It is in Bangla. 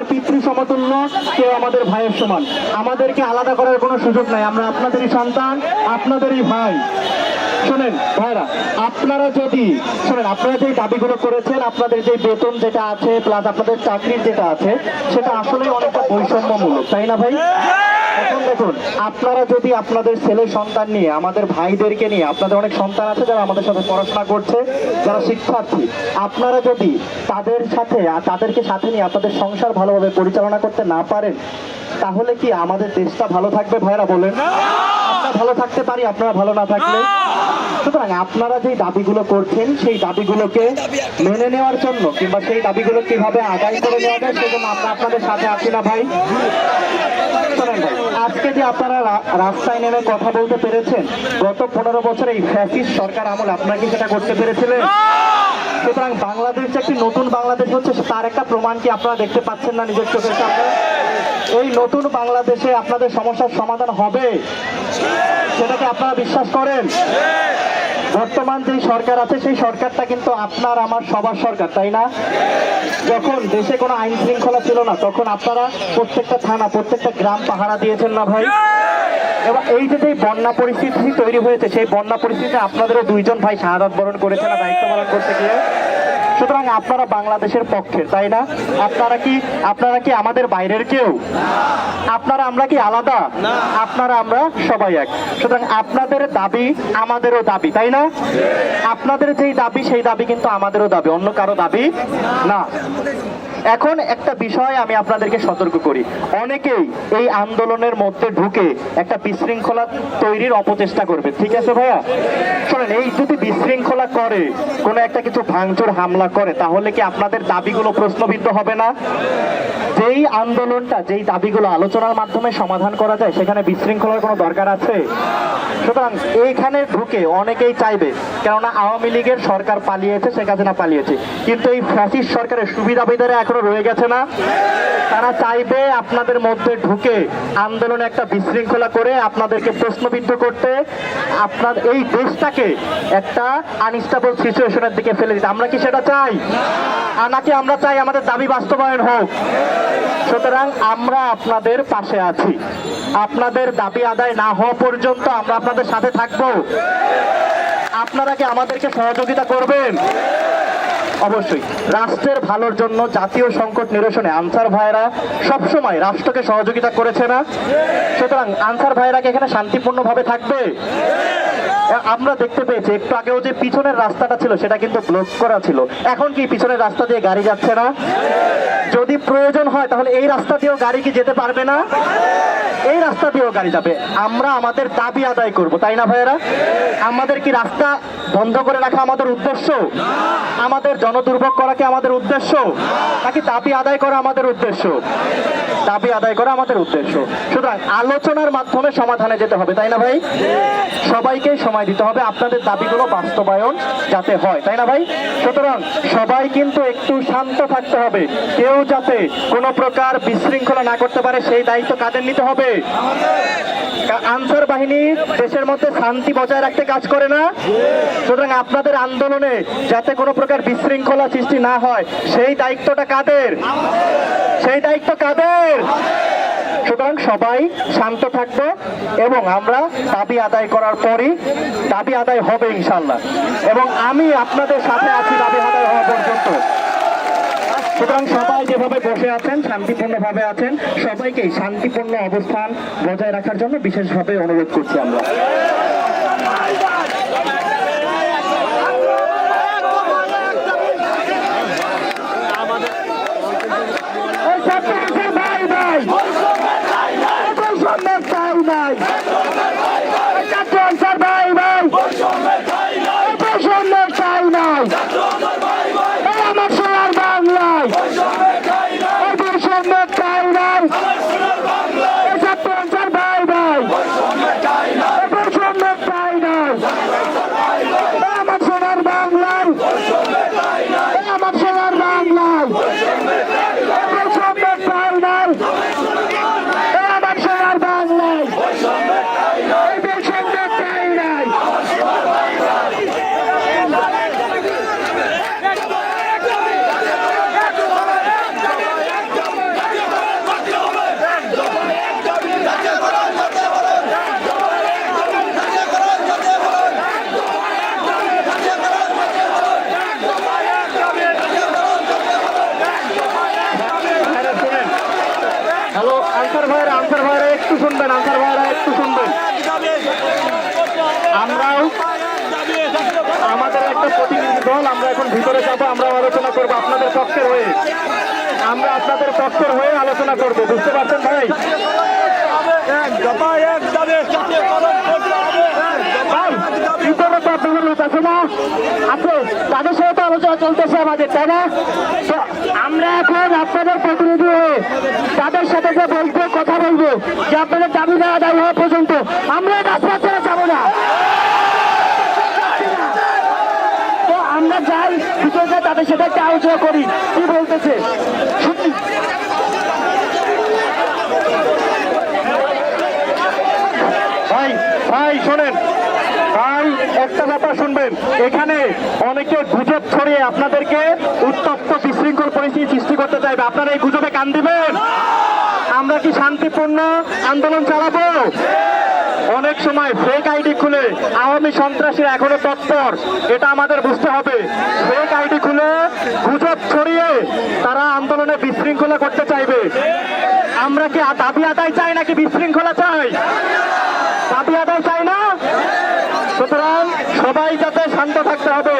পিতৃ সমতুল্য, কেউ আমাদের ভাইয়ের সমান। আমাদেরকে আলাদা করার কোনো সুযোগ নাই। আমরা আপনাদেরই সন্তান, আপনাদেরই ভাই। শোনেন ভাইরা, আপনারা যদি শোনেন, আপনারা যে দাবিগুলো করেছেন, আপনাদের যে বেতন যেটা আছে প্লাস আপনাদের চাকরির যেটা আছে, সেটা আসলে অনেকটা বৈষম্যমূলক, তাই না ভাই? এখন দেখুন, আপনারা যদি আপনাদের ছেলে সন্তান নিয়ে, আমাদের ভাইদেরকে নিয়ে, আপনাদের অনেক সন্তান আছে যারা আমাদের সাথে পড়াশোনা করছে, যারা শিক্ষার্থী, আপনারা যদি তাদের সাথে তাদেরকে সাথে নিয়ে আপনাদের সংসার ভালোভাবে পরিচালনা করতে না পারেন, তাহলে কি আমাদের দেশটা ভালো থাকবে ভাইরা? বলেন। আমরা ভালো থাকতে পারি আপনারা ভালো না থাকলে? সুতরাং আপনারা যে দাবিগুলো করছেন, সেই দাবিগুলোকে মেনে নেওয়ার জন্য কিংবা সেই দাবিগুলো কিভাবে আদায় করে নেওয়া যায় সেজন্য আমরা আপনাদের সাথে আছি না ভাই? শোনেন ভাই, আজকে যে আপনারা রাস্তায় নেমে কথা বলতে পেরেছেন, গত 15 বছর এই ফ্যাসিস্ট সরকার আমলে আপনারা কি সেটা করতে পেরেছিলেন? সুতরাং বাংলাদেশ যে একটি নতুন বাংলাদেশ হচ্ছে, তার একটা প্রমাণ কি আপনারা দেখতে পাচ্ছেন না নিজের চোখের সামনে? এই নতুন বাংলাদেশে আপনাদের সমস্যার সমাধান হবে, সেটাকে আপনারা বিশ্বাস করেন? বর্তমান যে সরকার আছে, সেই সরকারটা কিন্তু আপনার আমার সবার সরকার, তাই না? যখন দেশে কোনো আইন শৃঙ্খলা ছিল না, তখন আপনারা প্রত্যেকটা থানা, প্রত্যেকটা গ্রাম পাহারা দিয়েছেন না ভাই? এবং এই যে বন্যা পরিস্থিতি তৈরি হয়েছে, সেই বন্যা পরিস্থিতিতে আপনাদেরও 2 জন ভাই শাহাদাত বরণ করেছে না দায়িত্ব পালন করতে গিয়ে? সুতরাং আপনারা বাংলাদেশের পক্ষে, তাই না? আপনারা কি আমাদের বাইরের কেউ? আপনারা আমরা কি আলাদা? আপনারা আমরা সবাই এক। সুতরাং আপনাদের দাবি আমাদেরও দাবি, তাই না? আপনাদের যেই দাবি, সেই দাবি কিন্তু আমাদেরও দাবি, অন্য কারো দাবি না। এখন একটা বিষয় আমি আপনাদেরকে সতর্ক করি, অনেকেই এই আন্দোলনের মধ্যে ঢুকে একটা বিশৃঙ্খলা তৈরির অপচেষ্টা করবে, ঠিক আছে ভাইয়া? শোনেন, এই যদি বিশৃঙ্খলা করে, কোনো একটা কিছু ভাঙচুর হামলা করে, তাহলে কি আপনাদের দাবিগুলো প্রশ্নবিদ্ধ হবে না? যেই আন্দোলনটা, যেই দাবিগুলো আলোচনার মাধ্যমে সমাধান করা যায়, সেখানে বিশৃঙ্খলার কোনো দরকার আছে? সুতরাং এইখানে ঢুকে অনেকেই চাইবে, কেননা আওয়ামী লীগের সরকার পালিয়েছে, শেখ হাসিনা পালিয়েছে, কিন্তু এই ফ্যাসিস্ট সরকারের সুবিধাবিধারে এখনো রয়ে গেছে না? তারা চাইবে আপনাদের মধ্যে ঢুকে আন্দোলনে একটা বিশৃঙ্খলা করে আপনাদেরকে প্রশ্নবিদ্ধ করতে, আপনার এই দেশটাকে একটা আনস্টেবল সিচুয়েশনের দিকে ফেলে দিতে। আমরা কি সেটা চাই? নাকি আমরা চাই আমাদের দাবি বাস্তবায়ন হোক? সুতরাং আমরা আপনাদের পাশে আছি। আপনাদের দাবি আদায় না হওয়া পর্যন্ত আমরা আপনাদের সাথে থাকবো। আপনারা কি আমাদেরকে সহযোগিতা করবেন? অবশ্যই। রাষ্ট্রের ভালোর জন্য, জাতীয় সংকট নিরসনে আনসার ভাইরা সবসময় রাষ্ট্রকে সহযোগিতা করেছে না? সুতরাং আনসার ভাইরা কি এখানে শান্তিপূর্ণভাবে থাকবে? আমরা দেখতে পেয়েছি একটু আগেও যে পিছনের রাস্তাটা ছিল, সেটা কিন্তু ব্লক করা ছিল। এখন কি পিছনের রাস্তা দিয়ে গাড়ি যাচ্ছে না? যদি প্রয়োজন হয় তাহলে এই রাস্তা দিয়েও গাড়ি কি যেতে পারবে না? এই রাস্তা দিয়েও গাড়ি যাবে। আমরা আমাদের দাবি আদায় করব, তাই না ভাইয়েরা? আমাদের কি রাস্তা বন্ধ করে রাখা আমাদের উদ্দেশ্য? আমাদের জনদুর্ভোগ করা কি আমাদের উদ্দেশ্য? নাকি দাবি আদায় করা আমাদের উদ্দেশ্য? দাবি আদায় করা আমাদের উদ্দেশ্য। সুতরাং আলোচনার মাধ্যমে সমাধানে যেতে হবে, তাই না ভাই? সবাইকে সময় দিতে হবে আপনাদের দাবিগুলো বাস্তবায়ন যাতে হয়, তাই না ভাই? সুতরাং সবাই কিন্তু একটু শান্ত থাকতে হবে। কেউ যাতে কোনো প্রকার বিশৃঙ্খলা না করতে পারে, সেই দায়িত্ব কাদের নিতে হবে? আনসার বাহিনী দেশের মধ্যে শান্তি বজায় রাখতে কাজ করে না? সুতরাং আপনাদের আন্দোলনে যাতে কোনো প্রকার বিশৃঙ্খলা সৃষ্টি না হয়, সেই দায়িত্বটা কাদের? সেই দায়িত্ব কাদের? সুতরাং সবাই শান্ত থাকবো এবং আমরা দাবি আদায় করার পরই, দাবি আদায় হবে ইনশাল্লাহ, এবং আমি আপনাদের সাথে আছি দাবি আদায় হওয়া পর্যন্ত। সুতরাং সবাই যেভাবে বসে আছেন, শান্তিপূর্ণভাবে আছেন, সবাইকে শান্তিপূর্ণ অবস্থান বজায় রাখার জন্য বিশেষভাবে অনুরোধ করছি আমরা। হ্যালো, আনসার ভাইরা একটু শুনবেন, আনসার ভাইরা একটু শুনবেন। আমরাও আমাদের একটা প্রতিনিধি দল, আমরা এখন ভিতরে যাবো, আমরা আলোচনা করবো আপনাদের পক্ষের হয়ে, আমরা আপনাদের পক্ষের হয়ে আলোচনা করবো, বুঝতে পারছেন ভাই? ভিতরে তো আপনাদের লোক আছে না, আছে, তাদের সাথে তো আলোচনা চলতেছে আমাদের, তাই না? তো আমরা এখন আপনাদের প্রতিনিধি হয়ে তাদের সাথে যে বলবো, কথা বলবো যে আপনাদের দাবি না আদায় হওয়া পর্যন্ত আমরা রাস্তা ছেড়ে যাবো না। তো আমরা যাই ভিতরে, তাদের সাথে একটা আলোচনা করি কি বলতেছে। ভাই ভাই শোনেন ভাই, একটা ব্যাপার শুনবেন, এখানে অনেকে গুজব ছড়িয়ে আপনাদেরকে উত্তপ্ত বিশৃঙ্খল পরিস্থিতি সৃষ্টি করতে চাইবে, আপনারা এই গুজবে কান দিবেন? আমরা কি শান্তিপূর্ণ আন্দোলন চালাবো? অনেক সময় ফেক আইডি খুলে আওয়ামী সন্ত্রাসীরা এখনো তৎপর, এটা আমাদের বুঝতে হবে। ফেক আইডি খুলে গুজব ছড়িয়ে তারা আন্দোলনে বিশৃঙ্খলা করতে চাইবে। আমরা কি দাবি আদায় চাই নাকি বিশৃঙ্খলা চাই? দাবি আদায় চাই না। সুতরাং সবাই যাতে শান্ত থাকতে হবে।